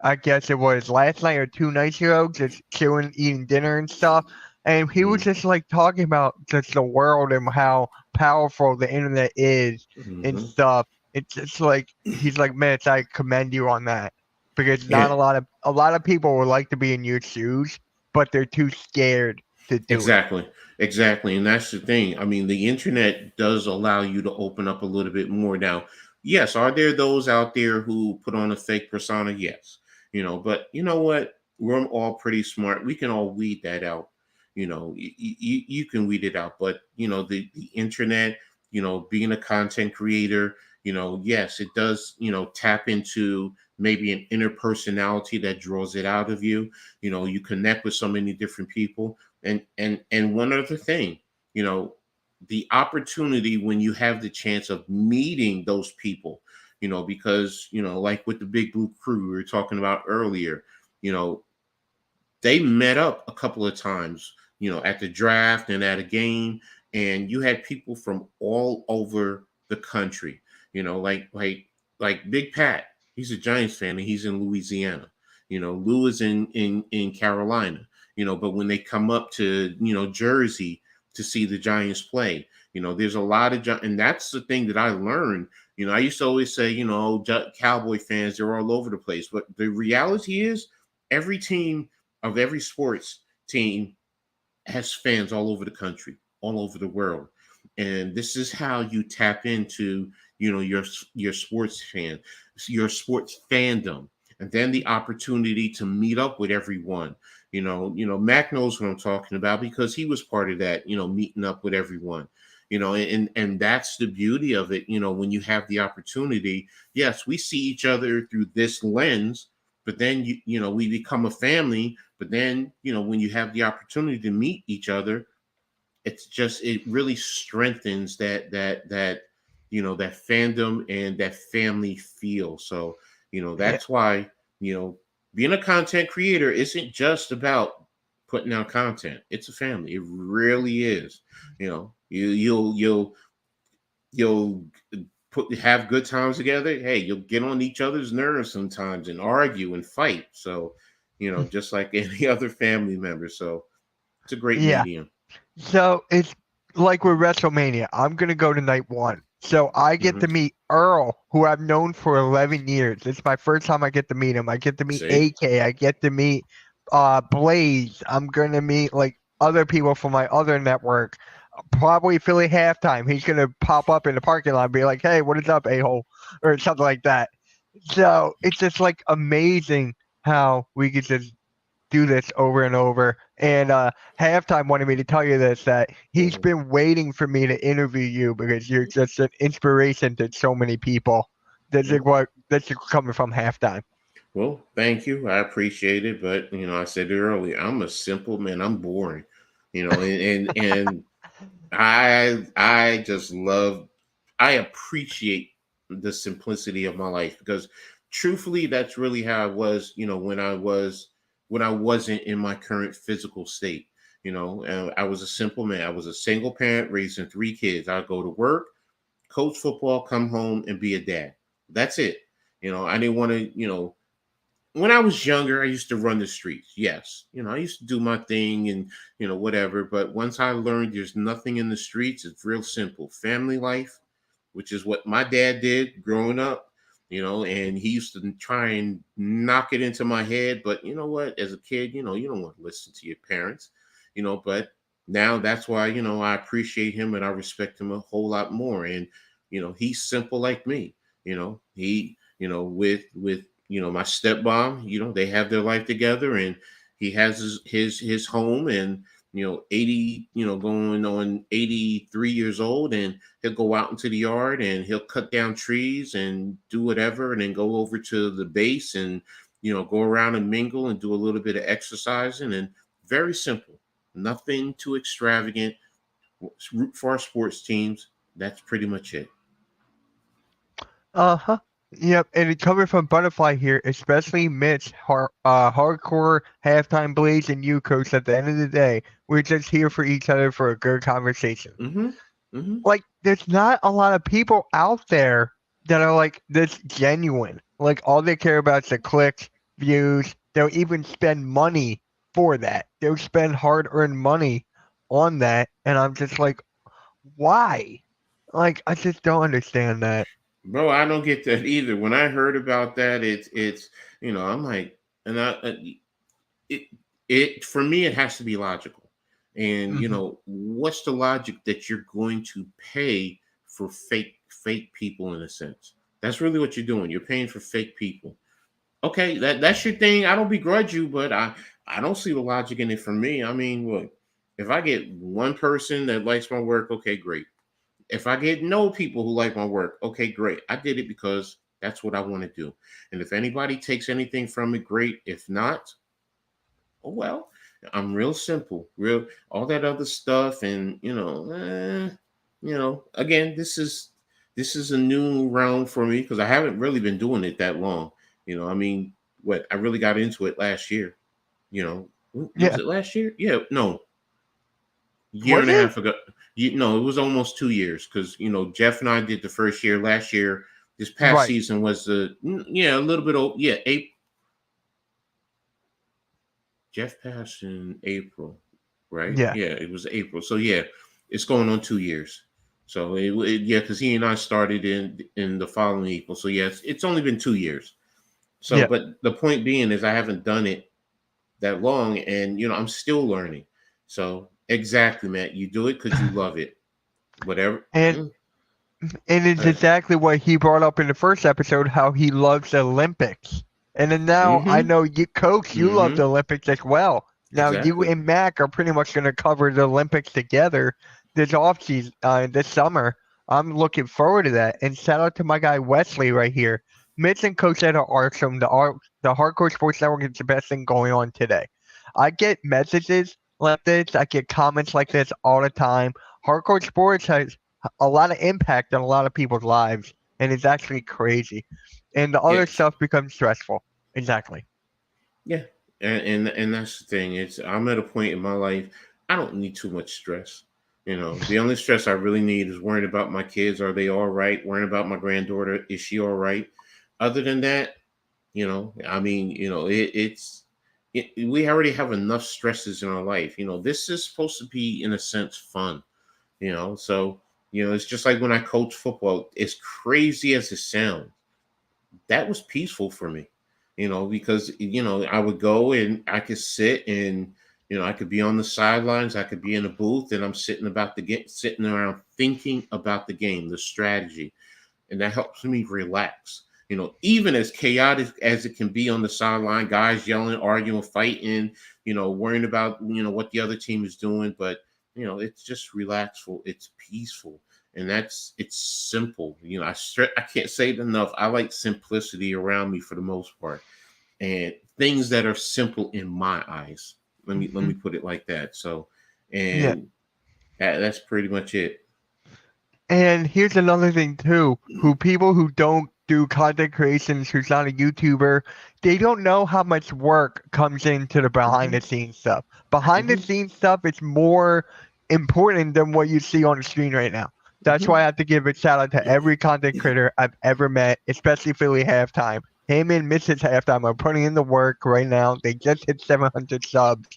I guess it was last night or 2 nights ago, just chilling, eating dinner and stuff. And he was mhm, just like talking about just the world and how powerful the internet is and mhm. stuff. It's just like he's like, Mitch, I commend you on that because not Yeah, a lot of people would like to be in your shoes, but they're too scared to do it. exactly. Exactly. And that's the thing. I mean, the internet does allow you to open up a little bit more. Now, yes, are there those out there who put on a fake persona? Yes. But you know what? We're all pretty smart. We can all weed that out. You can weed it out. But, the internet, being a content creator, yes, it does, tap into maybe an inner personality that draws it out of you. You connect with so many different people, and one other thing, you know, the opportunity when you have the chance of meeting those people, because like with the Big Blue Crew we were talking about earlier, you know, they met up a couple of times, at the draft and at a game, and you had people from all over the country, like Big Pat. He's a Giants fan and he's in Louisiana. Lou is in Carolina. but when they come up to, Jersey to see the Giants play, there's a lot of, and that's the thing that I learned. I used to always say, Cowboy fans, they're all over the place. But the reality is every team of every sports team has fans all over the country, all over the world. And this is how you tap into, your sports fan, your sports fandom, and then the opportunity to meet up with everyone. Mac knows what I'm talking about because he was part of that, meeting up with everyone. And that's the beauty of it. When you have the opportunity, yes, we see each other through this lens, but then we become a family. But then when you have the opportunity to meet each other, it really strengthens that fandom and that family feel. So Yeah. that's why being a content creator isn't just about putting out content. It's a family. It really is. You'll have good times together. Hey, you'll get on each other's nerves sometimes and argue and fight. So, just like any other family member. So it's a great Yeah. medium. So it's like with WrestleMania. I'm gonna go to night one. So I get Hmm. to meet Earl, who I've known for 11 years. It's my first time I get to meet him. I get to meet See? AK. I get to meet Blaze. I'm gonna meet like other people from my other network. Probably Philly halftime. He's gonna pop up in the parking lot and be like, "Hey, what is up, a-hole?" or something like that. So it's just like amazing how we could just do this over and over. And halftime wanted me to tell you this, that he's Mhm. been waiting for me to interview you because you're just an inspiration to so many people. That's coming from halftime. Well, thank you. I appreciate it. But I said it earlier, I'm a simple man. I'm boring. And I just love, I appreciate the simplicity of my life because truthfully, that's really how I was, when I wasn't in my current physical state. I was a simple man. I was a single parent raising three kids. I'd go to work, coach football, come home, and be a dad. That's it. I didn't want to, when I was younger, I used to run the streets. Yes. I used to do my thing and, whatever. But once I learned there's nothing in the streets, it's real simple. Family life, which is what my dad did growing up, and he used to try and knock it into my head. But you know what? As a kid, you don't want to listen to your parents, but now that's why, I appreciate him and I respect him a whole lot more. And, he's simple like me, he, with my stepmom, they have their life together and he has his home and 80, going on 83 years old, and he'll go out into the yard and he'll cut down trees and do whatever and then go over to the base and go around and mingle and do a little bit of exercising, and very simple, nothing too extravagant. Root for our sports teams. That's pretty much it. Uh-huh. Yep, and it coming from Butterfly here, especially Mitch, hardcore halftime Blaze and you, Coach. At the end of the day, we're just here for each other for a good conversation. Mm-hmm. Mm-hmm. Like, there's not a lot of people out there that are like this genuine. Like, all they care about is the clicks, views. They'll even spend money for that. They'll spend hard-earned money on that, and I'm just like, why? Like, I just don't understand that. Bro, I don't get that either. When I heard about that, it's I'm like, and it it for me it has to be logical. And Hmm. what's the logic that you're going to pay for fake people in a sense? That's really what you're doing. You're paying for fake people. Okay, that's your thing. I don't begrudge you, but I don't see the logic in it for me. I mean, look, if I get one person that likes my work, okay, great. If I get no people who like my work, okay, great. I did it because that's what I want to do. And if anybody takes anything from it, great. If not, oh well. I'm real simple, real all that other stuff, and again, this is a new realm for me because I haven't really been doing it that long. I mean, what I really got into it last year. Was Yeah. it last year? Yeah, no, year Was and a it? half ago. No, it was almost 2 years because Jeff and I did the first year last year. This past Right. season was a little bit old. Yeah, Jeff passed in April, right? Yeah. Yeah, it was April. So yeah, it's going on 2 years. So yeah, because he and I started in the following April. So yeah, it's only been 2 years. So, Yeah. but the point being is, I haven't done it that long, and I'm still learning. So exactly, Matt, you do it because you love it. Whatever. And and it's exactly what he brought up in the first episode, how he loves the Olympics. And then now I Mm-hmm. know you, Coach, you love Mm-hmm. the Olympics as well. Now you Exactly. and Mac are pretty much going to cover the Olympics together this off season, this summer. I'm looking forward to that. And shout out to my guy Wesley right here. Mitch and Coach Ed are awesome. The Hardcore Sports Network is the best thing going on today. I get messages like this. I get comments like this all the time. Hardcore Sports has a lot of impact on a lot of people's lives, and it's actually crazy. And the Yeah. other stuff becomes stressful. Exactly. Yeah. And that's the thing. I'm at a point in my life, I don't need too much stress. The only stress I really need is worrying about my kids. Are they all right? Worrying about my granddaughter. Is she all right? Other than that, I mean, we already have enough stresses in our life. This is supposed to be, in a sense, fun. So it's just like when I coach football. As crazy as it sounds, that was peaceful for me. Because I would go and I could sit and I could be on the sidelines, I could be in a booth, and I'm sitting around thinking about the game, the strategy, and that helps me relax. Even as chaotic as it can be on the sideline, guys yelling, arguing, fighting, worrying about what the other team is doing, but it's just relaxful, it's peaceful, and it's simple. I can't say it enough. I like simplicity around me for the most part, and things that are simple in my eyes. Let me put it like that. So, Yeah. and that's pretty much it. And here's another thing too, who people who don't do content creations, who's not a YouTuber, they don't know how much work comes into the behind Hmm. the scenes stuff. Behind the Hmm. scenes stuff is more important than what you see on the screen right now. That's Hmm. why I have to give a shout out to every content creator I've ever met, especially Philly Halftime. Him and Mrs. Halftime are putting in the work right now. They just hit 700 subs.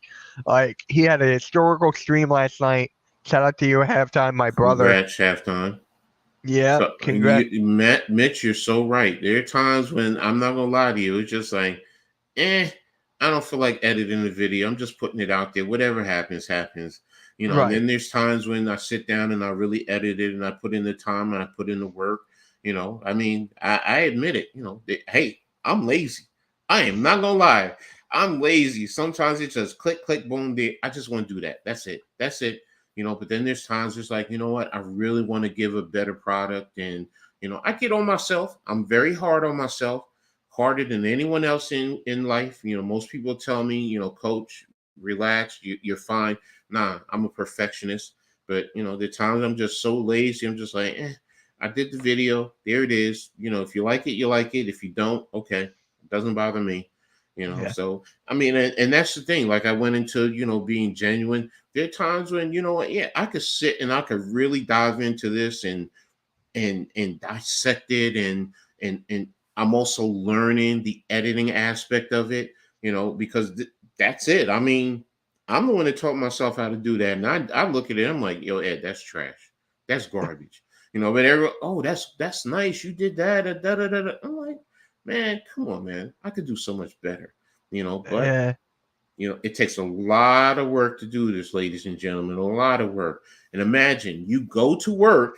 Like, he had a historical stream last night. Shout out to you, Halftime, my brother. Congrats, halftime. Yeah, So, congrats. Matt, Mitch, you're so right. There are times when I'm not gonna lie to you. It's just like, I don't feel like editing the video. I'm just putting it out there. Whatever happens, happens. And Right. then there's times when I sit down and I really edit it and I put in the time and I put in the work. I mean, I admit it. Hey, I'm lazy. I am not gonna lie. I'm lazy. Sometimes it's just click, click, boom, there. I just want to do that. That's it. That's it. But then there's times it's like, what? I really want to give a better product. And, I get on myself. I'm very hard on myself, harder than anyone else in life. Most people tell me, coach, relax, you're fine. Nah, I'm a perfectionist. But, the times I'm just so lazy, I'm just like, I did the video. There it is. If you like it, you like it. If you don't, okay. It doesn't bother me. Yeah. So I mean, and that's the thing. Like I went into, being genuine. There are times when, yeah, I could sit and I could really dive into this and dissect it, and I'm also learning the editing aspect of it, because that's it. I mean, I'm the one that taught myself how to do that, and I look at it, I'm like, yo, Ed, that's trash, that's garbage, But everyone, oh, that's nice, you did that, da, da, da, da. I'm like, man, come on, man, I could do so much better, but Yeah. it takes a lot of work to do this, ladies and gentlemen, a lot of work. And imagine you go to work,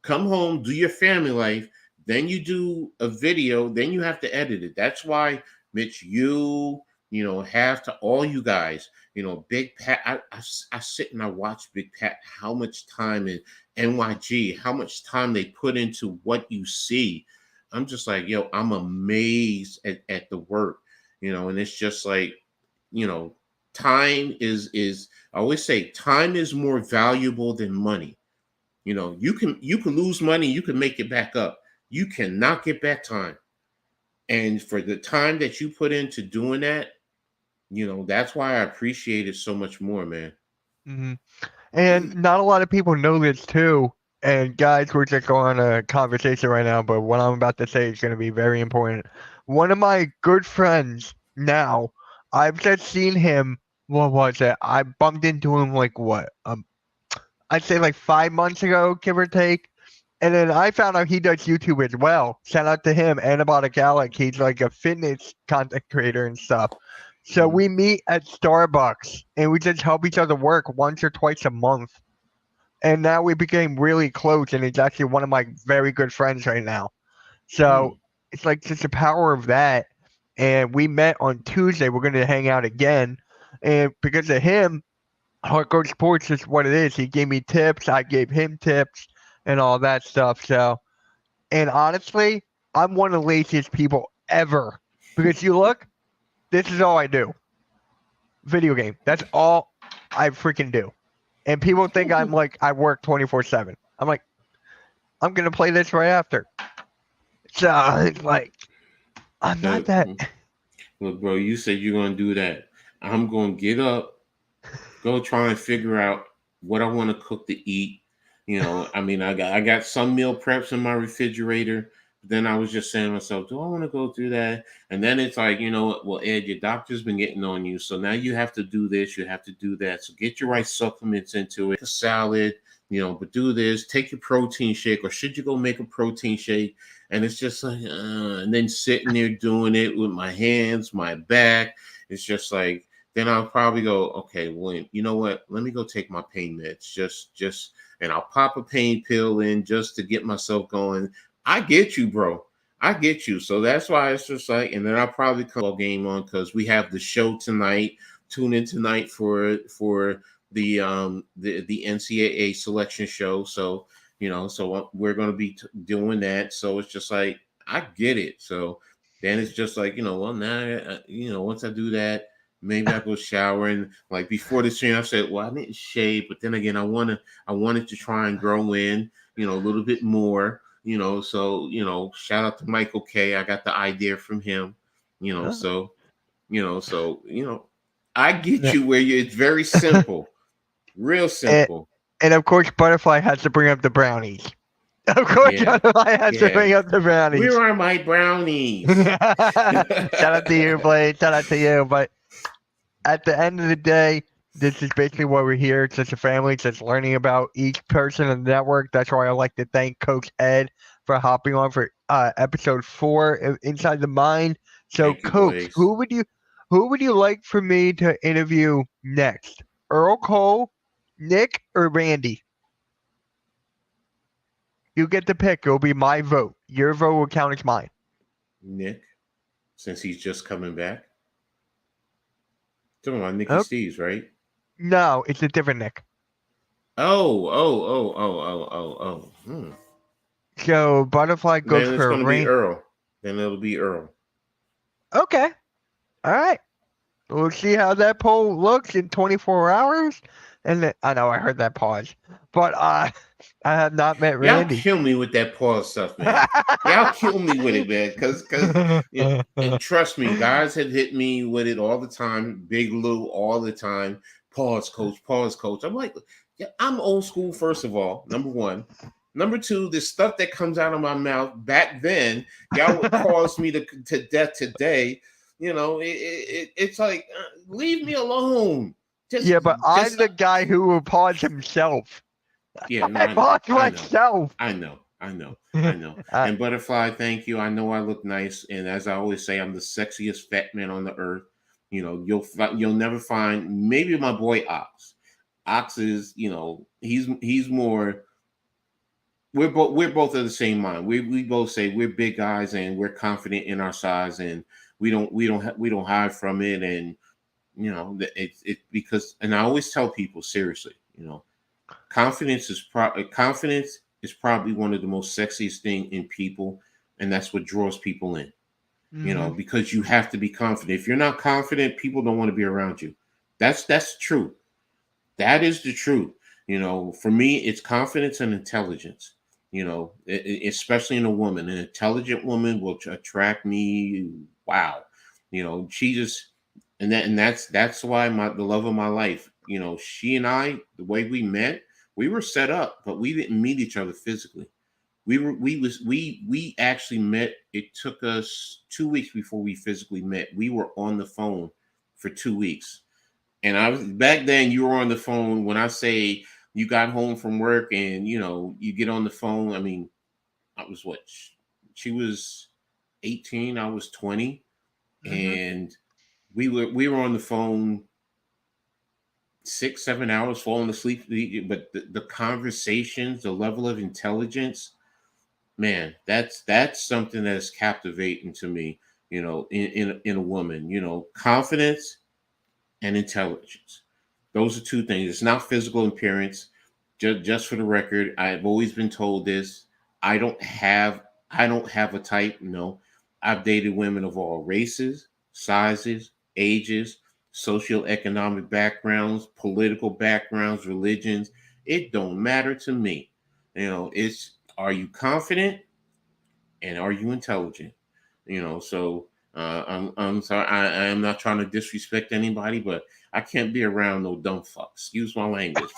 come home, do your family life, then you do a video, then you have to edit it. That's why, Mitch, have to, all you guys, Big Pat, I sit and I watch Big Pat, how much time, in NYG, how much time they put into what you see. I'm just like, yo, I'm amazed at the work, and it's just like, time is I always say time is more valuable than money. You can lose money, you can make it back up. You cannot get back time. And for the time that you put into doing that, that's why I appreciate it so much more, man. Hmm. And not a lot of people know this too. And guys, we're just going on a conversation right now, but what I'm about to say is going to be very important. One of my good friends now, I've just seen him. What was it? I bumped into him like what? I'd say like 5 months ago, give or take. And then I found out he does YouTube as well. Shout out to him, Antibiotic Alec. He's like a fitness content creator and stuff. So Mhm. we meet at Starbucks and we just help each other work once or twice a month. And now we became really close, and he's actually one of my very good friends right now. Hmm. So it's like just the power of that. And we met on Tuesday. We're going to hang out again. And because of him, Hardcore Sports is what it is. He gave me tips. I gave him tips and all that stuff. So, and honestly, I'm one of the laziest people ever. Because you look, this is all I do. Video game. That's all I freaking do. And people think I'm like, I work 24/7. I'm like, I'm going to play this right after. So it's like, I'm not that. Look, bro, you said you're gonna do that. I'm gonna get up, go try and figure out what I want to cook to eat. I mean, I got some meal preps in my refrigerator. But then I was just saying to myself, do I want to go through that? And then it's like, you know what? Well, Ed, your doctor's been getting on you, so now you have to do this, you have to do that. So get your right supplements into it. A salad, but do this. Take your protein shake, or should you go make a protein shake? And it's just like, and then sitting there doing it with my hands, my back. It's just like, then I'll probably go, okay, well, you know what? Let me go take my pain meds. And I'll pop a pain pill in just to get myself going. I get you, bro. I get you. So that's why it's just like, and then I'll probably call a game on because we have the show tonight. Tune in tonight for the NCAA selection show. So so we're going to be doing that. So it's just like, I get it. So then it's just like, well, now, once I do that, maybe I go shower. And like before the stream, I said, well, I didn't shave, but then again, I wanted to try and grow in, a little bit more, so, shout out to Michael K. I got the idea from him, so, I get you where it's very simple, real and, simple. and of course, Butterfly has to bring up the brownies. Of course, Yeah. Butterfly has to Yeah. bring up the brownies. Where are my brownies? Shout out to you, Blade. Shout out to you. But at the end of the day, this is basically why we're here. It's just a family, just learning about each person in the network. That's why I like to thank Coach Ed for hopping on for episode 4 of Inside the Mind. So, Thank you, Coach, boys. who would you like for me to interview next? Earl Cole, Nick, or Randy? You get to pick. It'll be my vote. Your vote will count as mine. Nick, since he's just coming back. Talking about Nicky Oh, Steves, right? no, it's a different Nick. Oh. So Butterfly goes Then it's for going to be Rain. Earl. Then it'll be Earl. Okay. All right. We'll see how that poll looks in 24 hours. And then, I know I heard that pause, but I have not met Y'all Randy. kill me with that pause stuff, man. Y'all kill me with it, man. Because and trust me, guys had hit me with it all the time. Big Lou all the time. Pause, coach. Pause, coach. I'm like, yeah, I'm old school. First of all, number one. Number two, the stuff that comes out of my mouth back then, y'all would cause me to death today. It's like, leave me alone. Yeah, but I'm the guy who will pause himself. Yeah, no, I pause myself. I know. And Butterfly, thank you. I know I look nice, and as I always say, I'm the sexiest fat man on the earth. You'll never find, maybe my boy Ox. Ox is, he's more. We're both of the same mind. We both say we're big guys and we're confident in our size, and we don't hide from it. And it because, and I always tell people seriously, confidence is probably one of the most sexiest thing in people, and that's what draws people in. Because you have to be confident. If you're not confident, people don't want to be around you. That's true. That is the truth. For me, it's confidence and intelligence. Especially in a woman. An intelligent woman will attract me. Wow. She just, that's why the love of my life. She and I, the way we met, we were set up, but we didn't meet each other physically. We actually met. It took us 2 weeks before we physically met. We were on the phone for 2 weeks. And I was back then. You were on the phone when I say you got home from work, and you get on the phone. I mean, I was what? She was 18. I was 20, Mm-hmm. and we were on the phone 6, 7 hours, falling asleep. But the conversations, the level of intelligence, man, that's something that's captivating to me. In a woman, confidence and intelligence. Those are two things. It's not physical appearance. Just for the record, I've always been told this. I don't have a type. No, I've dated women of all races, sizes, ages, socioeconomic backgrounds, political backgrounds, religions. It don't matter to me. It's, are you confident and are you intelligent? So I'm sorry. I am not trying to disrespect anybody, but I can't be around no dumb fuck. Excuse my language.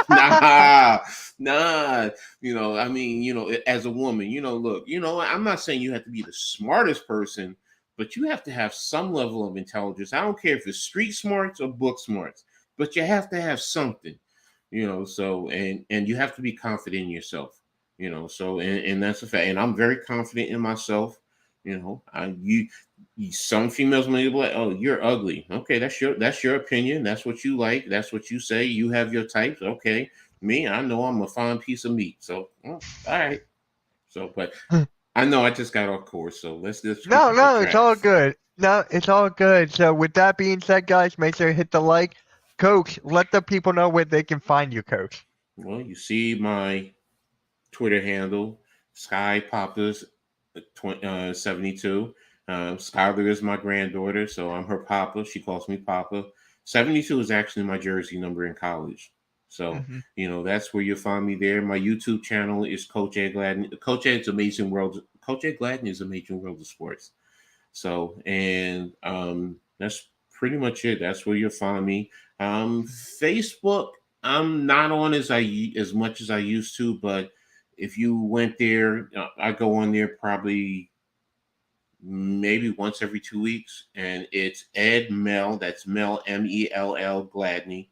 Nah. I mean, as a woman, look, I'm not saying you have to be the smartest person, but you have to have some level of intelligence. I don't care if it's street smarts or book smarts, but you have to have something, so, and you have to be confident in yourself, so, and that's a fact. And I'm very confident in myself. Some females may be like, "Oh, you're ugly." Okay, that's your opinion. That's what you like. That's what you say. You have your types. Okay, me, I know I'm a fine piece of meat. So, all right. So, but I know I just got off course. So let's just No, it's all good. No, it's all good. So with that being said, guys, make sure you hit the like. Coach, let the people know where they can find you, Coach. Well, you see my Twitter handle, Sky Papa's 72. Skylar is my granddaughter, so I'm her papa. She calls me Papa. 72 is actually my jersey number in college. So, that's where you'll find me there. My YouTube channel is Coach A Gladney. Coach A Gladney is Amazing World of Sports. So, and that's pretty much it. That's where you'll find me. Facebook, I'm not on as much as I used to, but if you went there, I go on there probably maybe once every 2 weeks, and it's Ed Mel. That's Mel, Mell, Gladney.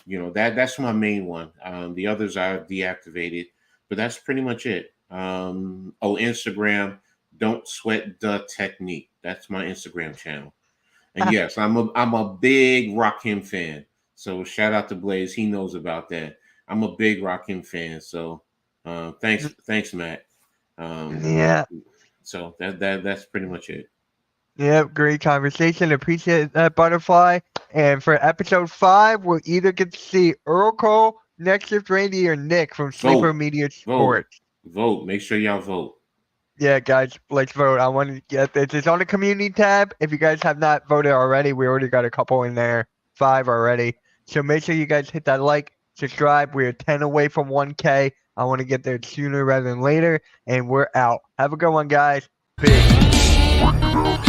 That's my main one. The others are deactivated, but that's pretty much it. Instagram, Don't Sweat the Technique. That's my Instagram channel. And yes, I'm a big Rakim fan. So shout out to Blaze. He knows about that. I'm a big Rakim fan. So thanks, Matt. Yeah. So that's pretty much it. Yeah, great conversation. Appreciate that, Butterfly. And for episode 5, we'll either get to see Earl Cole, Next Shift Randy, or Nick from Sleeper Media Sports. Vote. Make sure y'all vote. Yeah, guys, let's vote. I want to get this. It's on the community tab. If you guys have not voted already, we already got a couple in there, 5 already. So make sure you guys hit that like, subscribe. We're 10 away from 1K. I want to get there sooner rather than later, and we're out. Have a good one, guys. Peace.